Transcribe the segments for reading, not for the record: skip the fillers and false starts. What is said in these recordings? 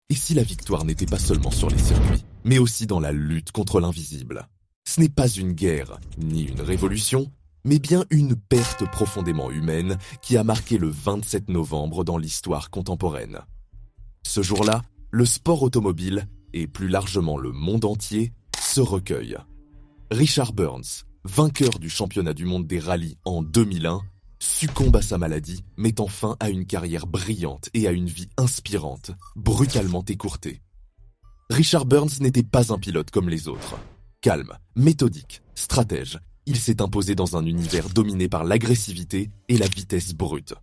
Et si la victoire n'était pas seulement sur les circuits, mais aussi dans la lutte contre l'invisible? Ce n'est pas une guerre, ni une révolution, mais bien une perte profondément humaine qui a marqué le 27 novembre dans l'histoire contemporaine. Ce jour-là, le sport automobile, et plus largement le monde entier, se recueille. Richard Burns, vainqueur du championnat du monde des rallyes en 2001, succombe à sa maladie, mettant fin à une carrière brillante et à une vie inspirante, brutalement écourtée. Richard Burns n'était pas un pilote comme les autres. Calme, méthodique, stratège, il s'est imposé dans un univers dominé par l'agressivité et la vitesse brute.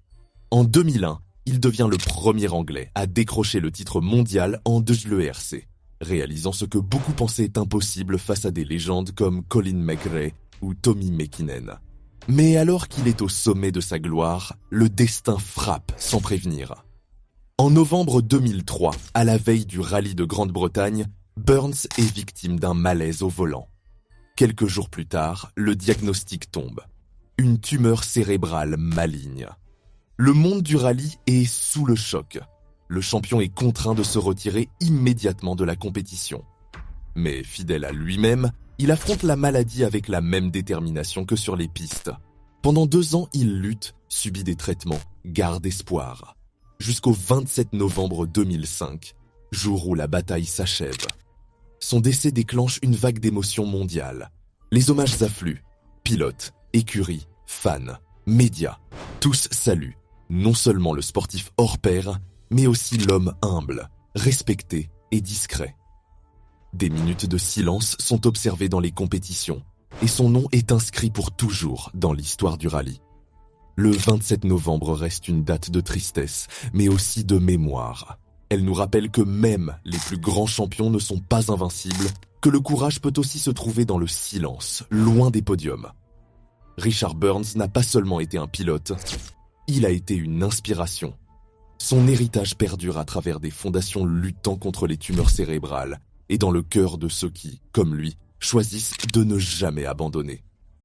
En 2001, il devient le premier Anglais à décrocher le titre mondial en WERC, réalisant ce que beaucoup pensaient impossible face à des légendes comme Colin McRae ou Tommy Mäkinen. Mais alors qu'il est au sommet de sa gloire, le destin frappe sans prévenir. En novembre 2003, à la veille du rallye de Grande-Bretagne, Burns est victime d'un malaise au volant. Quelques jours plus tard, le diagnostic tombe. Une tumeur cérébrale maligne. Le monde du rallye est sous le choc. Le champion est contraint de se retirer immédiatement de la compétition. Mais fidèle à lui-même, il affronte la maladie avec la même détermination que sur les pistes. Pendant 2 ans, il lutte, subit des traitements, garde espoir. Jusqu'au 27 novembre 2005, jour où la bataille s'achève. Son décès déclenche une vague d'émotions mondiales. Les hommages affluent. Pilotes, écuries, fans, médias, tous saluent non seulement le sportif hors pair, mais aussi l'homme humble, respecté et discret. Des minutes de silence sont observées dans les compétitions, et son nom est inscrit pour toujours dans l'histoire du rallye. Le 27 novembre reste une date de tristesse, mais aussi de mémoire. Elle nous rappelle que même les plus grands champions ne sont pas invincibles, que le courage peut aussi se trouver dans le silence, loin des podiums. Richard Burns n'a pas seulement été un pilote, il a été une inspiration. Son héritage perdure à travers des fondations luttant contre les tumeurs cérébrales et dans le cœur de ceux qui, comme lui, choisissent de ne jamais abandonner.